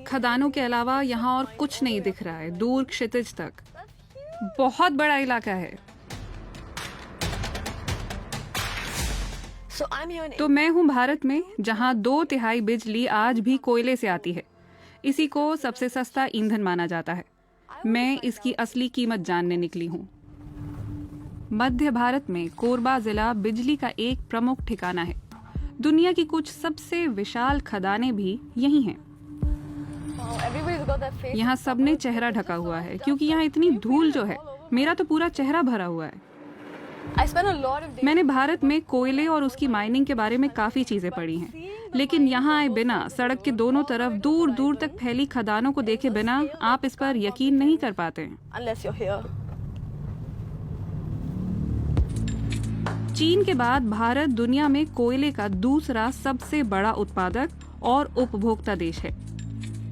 खदानों के अलावा यहाँ और कुछ नहीं दिख रहा है, दूर क्षितिज तक। बहुत बड़ा इलाका है। तो मैं हूँ भारत में, जहाँ 2/3 बिजली आज भी कोयले से आती है। इसी को सबसे सस्ता ईंधन माना जाता है। मैं इसकी असली कीमत जानने निकली हूँ। मध्य भारत में कोरबा जिला बिजली का एक प्रमुख ठिकाना है। दुनिया की कुछ सबसे विशाल खदानें भी यही हैं। यहाँ सबने चेहरा ढका हुआ है क्योंकि यहाँ इतनी धूल जो है, मेरा तो पूरा चेहरा भरा हुआ है। मैंने भारत में कोयले और उसकी माइनिंग के बारे में काफी चीजें पढ़ी हैं, लेकिन यहाँ आए बिना सड़क के दोनों तरफ दूर दूर तक फैली खदानों को देखे बिना आप इस पर यकीन नहीं कर पाते हैं। चीन के बाद भारत दुनिया में कोयले का दूसरा सबसे बड़ा उत्पादक और उपभोक्ता देश है।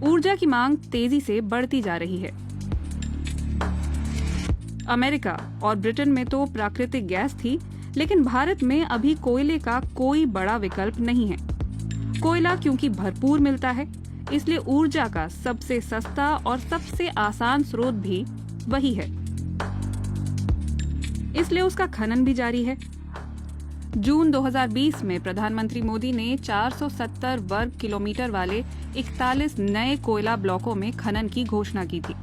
ऊर्जा की मांग तेजी से बढ़ती जा रही है। अमेरिका और ब्रिटेन में तो प्राकृतिक गैस थी, लेकिन भारत में अभी कोयले का कोई बड़ा विकल्प नहीं है। कोयला क्योंकि भरपूर मिलता है, इसलिए ऊर्जा का सबसे सस्ता और सबसे आसान स्रोत भी वही है। इसलिए उसका खनन भी जारी है। जून 2020 में प्रधानमंत्री मोदी ने 470 वर्ग किलोमीटर वाले 41 नए कोयला ब्लॉकों में खनन की घोषणा की थी।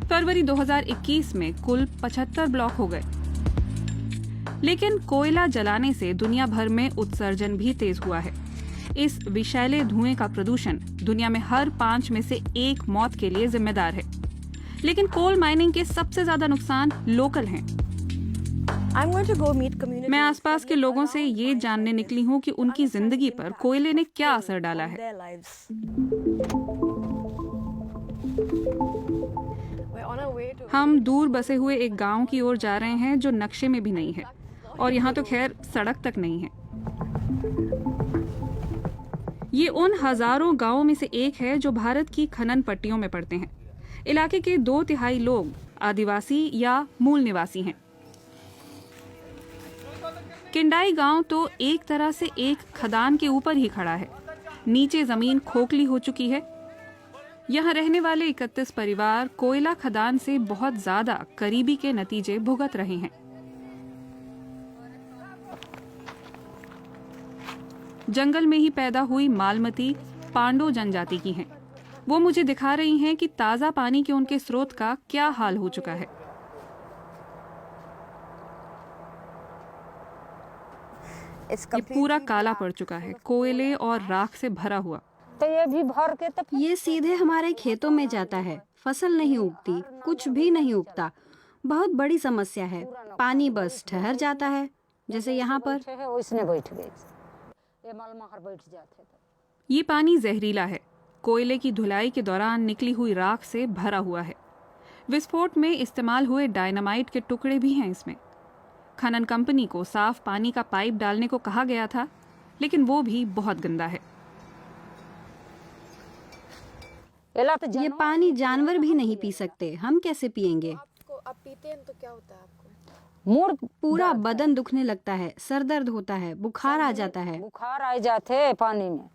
फरवरी 2021 में कुल 75 ब्लॉक हो गए। लेकिन कोयला जलाने से दुनिया भर में उत्सर्जन भी तेज हुआ है। इस विषैले धुएं का प्रदूषण दुनिया में हर 5 में से 1 मौत के लिए जिम्मेदार है। लेकिन कोल माइनिंग के सबसे ज्यादा नुकसान लोकल हैं। मैं आसपास के लोगों से ये जानने निकली हूँ कि उनकी जिंदगी पर कोयले ने क्या असर डाला है। हम दूर बसे हुए एक गांव की ओर जा रहे हैं जो नक्शे में भी नहीं है, और यहाँ तो खैर सड़क तक नहीं है। ये उन हजारों गांवों में से एक है जो भारत की खनन पट्टियों में पड़ते हैं। इलाके के 2/3 लोग आदिवासी या मूल निवासी हैं। किंडाई गांव तो एक तरह से एक खदान के ऊपर ही खड़ा है। नीचे जमीन खोखली हो चुकी है। यहाँ रहने वाले 31 परिवार कोयला खदान से बहुत ज्यादा करीबी के नतीजे भुगत रहे हैं। जंगल में ही पैदा हुई मालमती पांडो जनजाति की हैं। वो मुझे दिखा रही हैं कि ताजा पानी के उनके स्रोत का क्या हाल हो चुका है। ये पूरा काला पड़ चुका है, कोयले और राख से भरा हुआ। तो ये भी भर के तो ये सीधे हमारे खेतों में जाता है। फसल नहीं उगती, कुछ भी नहीं उगता। बहुत बड़ी समस्या है। पानी बस ठहर जाता है, जैसे यहाँ पर। उसने बैठ गए, ये मलमहर बैठ जाते। ये पानी जहरीला है। कोयले की धुलाई के दौरान निकली हुई राख से भरा हुआ है। विस्फोट में इस्तेमाल हुए डायनामाइट के टुकड़े भी हैं इसमें। खनन कंपनी को साफ पानी का पाइप डालने को कहा गया था, लेकिन वो भी बहुत गंदा है। ये पानी जानवर भी नहीं पी सकते, हम कैसे पिएंगे? आप पीते हैं तो क्या होता है आपको? मूड पूरा बदन दुखने लगता है, सर दर्द होता है, बुखार आ जाता है। बुखार आ जाते पानी में।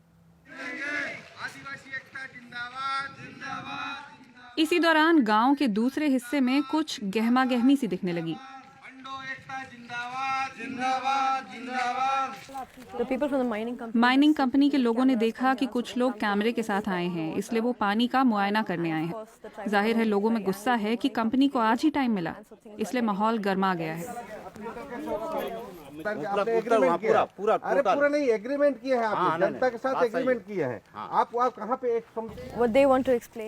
इसी दौरान गांव के दूसरे हिस्से में कुछ गहमा गहमी सी दिखने लगी। माइनिंग कंपनी के लोगों ने देखा कि कुछ लोग कैमरे के साथ आए हैं, इसलिए वो पानी का मुआयना करने आए हैं। जाहिर है लोगों में गुस्सा है कि कंपनी को आज ही टाइम मिला, इसलिए माहौल गर्मा गया है। पूरा नहीं, एग्रीमेंट किया है आपने, जनता के साथ एग्रीमेंट किया है। आप कहाँ पे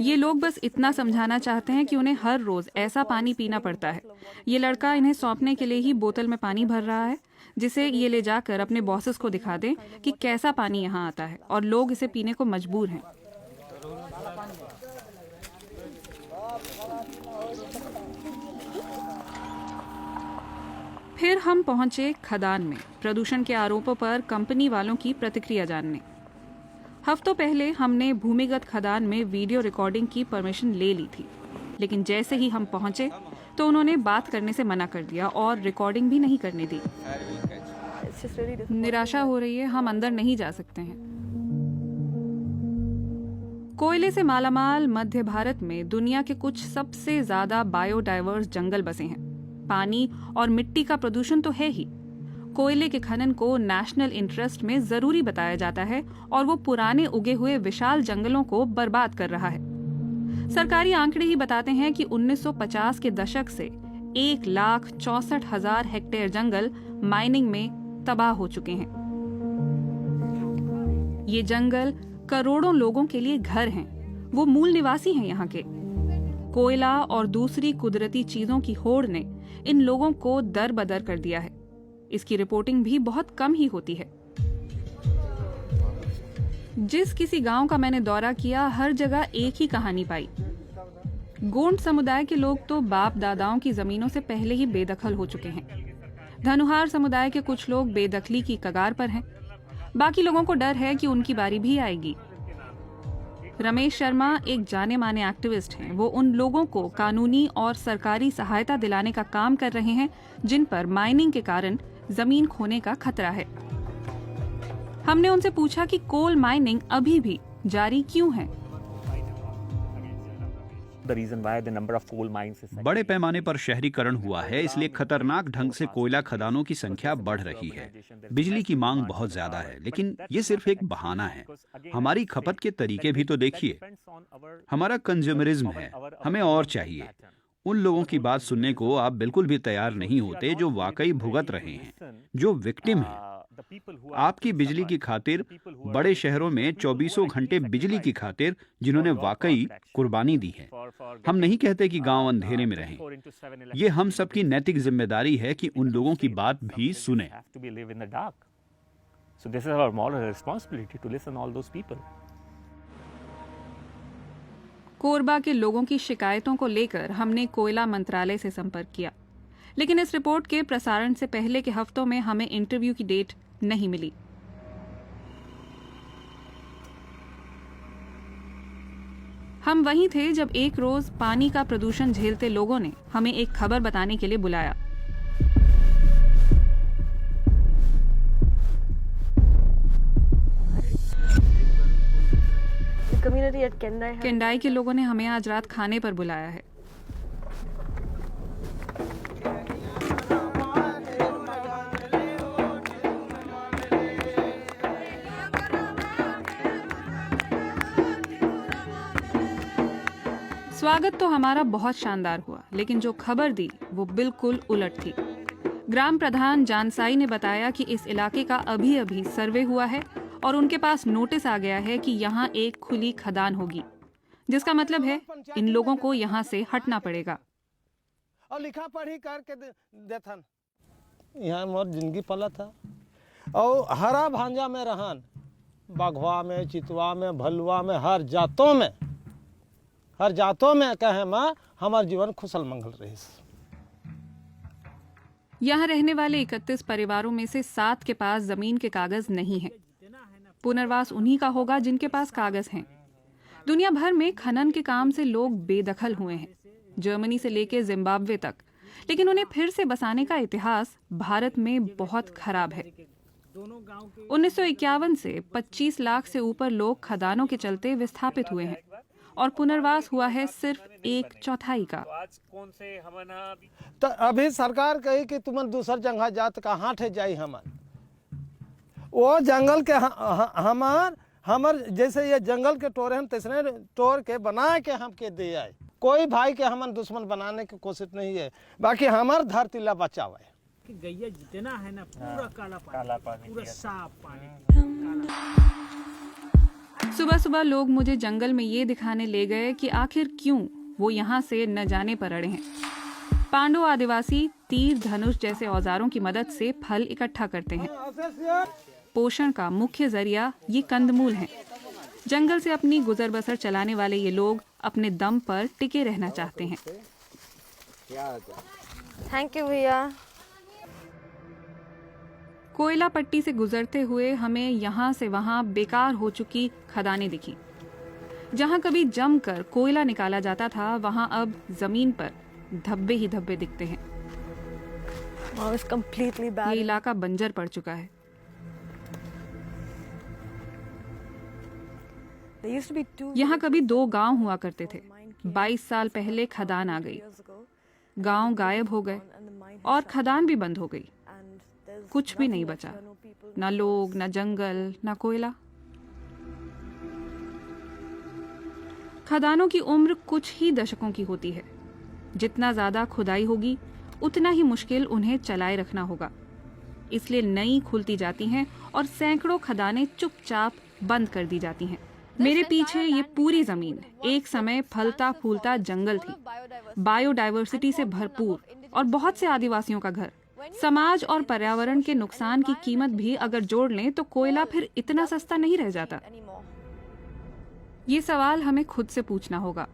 ये लोग बस इतना समझाना चाहते हैं कि उन्हें हर रोज ऐसा पानी पीना पड़ता है। ये लड़का इन्हें सौंपने के लिए ही बोतल में पानी भर रहा है, जिसे ये ले जाकर अपने बॉसेस को दिखा दें कि कैसा पानी यहाँ आता है, और लोग इसे पीने को मजबूर हैं। फिर हम पहुंचे खदान में प्रदूषण के आरोपों पर कंपनी वालों की प्रतिक्रिया जानने। हफ्तों पहले हमने भूमिगत खदान में वीडियो रिकॉर्डिंग की परमिशन ले ली थी, लेकिन जैसे ही हम पहुंचे तो उन्होंने बात करने से मना कर दिया और रिकॉर्डिंग भी नहीं करने दी। निराशा हो रही है, हम अंदर नहीं जा सकते हैं। कोयले से मालामाल मध्य भारत में दुनिया के कुछ सबसे ज्यादा बायोडाइवर्स जंगल बसे हैं। पानी और मिट्टी का प्रदूषण तो है ही, कोयले के खनन को नेशनल इंटरेस्ट में जरूरी बताया जाता है और वो पुराने उगे हुए विशाल जंगलों को बर्बाद कर रहा है। सरकारी आंकड़े ही बताते हैं कि 1950 के दशक से 1,64,000 हेक्टेयर जंगल माइनिंग में तबाह हो चुके हैं। ये जंगल करोड़ों लोगों के लिए घर हैं, वो मूल निवासी हैं यहाँ के। कोयला और दूसरी कुदरती चीजों की होड़ ने इन लोगों को दर-बदर कर दिया है। इसकी रिपोर्टिंग भी बहुत कम ही होती है। जिस किसी गांव का मैंने दौरा किया, हर जगह एक ही कहानी पाई। गोंड समुदाय के लोग तो बाप दादाओं की जमीनों से पहले ही बेदखल हो चुके हैं। धनुहार समुदाय के कुछ लोग बेदखली की कगार पर हैं। बाकी लोगों को डर है कि उनकी बारी भी आएगी। रमेश शर्मा एक जाने माने एक्टिविस्ट हैं। वो उन लोगों को कानूनी और सरकारी सहायता दिलाने का काम कर रहे हैं जिन पर माइनिंग के कारण जमीन खोने का खतरा है। हमने उनसे पूछा कि कोल माइनिंग अभी भी जारी क्यों है। बड़े पैमाने पर शहरीकरण हुआ है, इसलिए खतरनाक ढंग से कोयला खदानों की संख्या बढ़ रही है। बिजली की मांग बहुत ज्यादा है, लेकिन ये सिर्फ एक बहाना है। हमारी खपत के तरीके भी तो देखिए। हमारा कंज्यूमरिज्म है, हमें और चाहिए। उन लोगों की बात सुनने को आप बिल्कुल भी तैयार नहीं होते जो वाकई भुगत रहे हैं, जो विक्टिम हैं। आपकी बिजली की खातिर बड़े शहरों में 24 घंटे बिजली की खातिर जिन्होंने वाकई कुर्बानी दी है। हम नहीं कहते कि गांव अंधेरे में रहें। ये हम सबकी नैतिक जिम्मेदारी है कि उन लोगों की बात भी सुने। कोरबा के लोगों की शिकायतों को लेकर हमने कोयला मंत्रालय से संपर्क किया, लेकिन इस रिपोर्ट के प्रसारण से पहले के हफ्तों में हमें इंटरव्यू की डेट नहीं मिली। हम वहीं थे जब एक रोज पानी का प्रदूषण झेलते लोगों ने हमें एक खबर बताने के लिए बुलाया। केंडाई के लोगों ने हमें आज रात खाने पर बुलाया है। स्वागत तो हमारा बहुत शानदार हुआ, लेकिन जो खबर दी वो बिल्कुल उलट थी। ग्राम प्रधान जानसाई ने बताया कि इस इलाके का अभी अभी सर्वे हुआ है और उनके पास नोटिस आ गया है कि यहाँ एक खुली खदान होगी, जिसका मतलब है इन लोगों को यहाँ से हटना पड़ेगा। और लिखा पढ़ी करके देथन यहाँ मोर जिंदगी पला था और हरा भांजा में रहन, बघवा में, चितवा में, भलुआ में, हर जातों में कहे माँ हमार जीवन खुशल मंगल रही। यहाँ रहने वाले 31 परिवारों में से 7 के पास जमीन के कागज नहीं है। पुनर्वास उन्हीं का होगा जिनके पास कागज हैं। दुनिया भर में खनन के काम से लोग बेदखल हुए हैं, जर्मनी से लेकर जिम्बाब्वे तक, लेकिन उन्हें फिर से बसाने का इतिहास भारत में बहुत खराब है। 1951 से 25 लाख से ऊपर लोग खदानों के चलते विस्थापित हुए हैं और पुनर्वास हुआ है सिर्फ 1/4 का। तो अभी सरकार कही कि तुम दूसर जगह जात कहाँ ठे जाई हमन, वो जंगल के हमार जैसे ये जंगल के टोर हम तैसने टोर के बना के हमके दे आए। कोई भाई के हमन दुश्मन बनाने की कोशिश नहीं है, बाकी हमार धरती ला बचावे। गैया जितना है ना पूरा काला पानी, पूरा साफ पानी। सुबह सुबह लोग मुझे जंगल में ये दिखाने ले गए कि आखिर क्यों वो यहाँ से न जाने पर अड़े हैं। पांडो आदिवासी तीर, धनुष जैसे औजारों की मदद से फल इकट्ठा करते हैं। पोषण का मुख्य जरिया ये कंदमूल हैं। जंगल से अपनी गुजर बसर चलाने वाले ये लोग अपने दम पर टिके रहना चाहते हैं। थैंक यू भैया। कोयला पट्टी से गुजरते हुए हमें यहाँ से वहाँ बेकार हो चुकी खदानें दिखी। जहाँ कभी जमकर कोयला निकाला जाता था, वहाँ अब जमीन पर धब्बे ही धब्बे दिखते हैं। ये इलाका बंजर पड़ चुका है। यहाँ कभी 2 गांव हुआ करते थे। 22 साल पहले खदान आ गई, गांव गायब हो गए और खदान भी बंद हो गई। कुछ भी नहीं बचा, न लोग, न जंगल, न कोयला। खदानों की उम्र कुछ ही दशकों की होती है। जितना ज्यादा खुदाई होगी उतना ही मुश्किल उन्हें चलाए रखना होगा। इसलिए नई खुलती जाती हैं और सैकड़ों खदानें चुपचाप बंद कर दी जाती हैं। मेरे पीछे ये पूरी जमीन एक समय फलता फूलता जंगल थी, बायोडायवर्सिटी से भरपूर और बहुत से आदिवासियों का घर। समाज और पर्यावरण के नुकसान की कीमत भी अगर जोड़ लें तो कोयला फिर इतना सस्ता नहीं रह जाता। ये सवाल हमें खुद से पूछना होगा।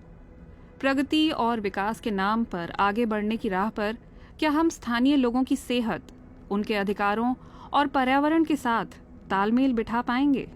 प्रगति और विकास के नाम पर आगे बढ़ने की राह पर क्या हम स्थानीय लोगों की सेहत, उनके अधिकारों और पर्यावरण के साथ तालमेल बिठा पाएंगे?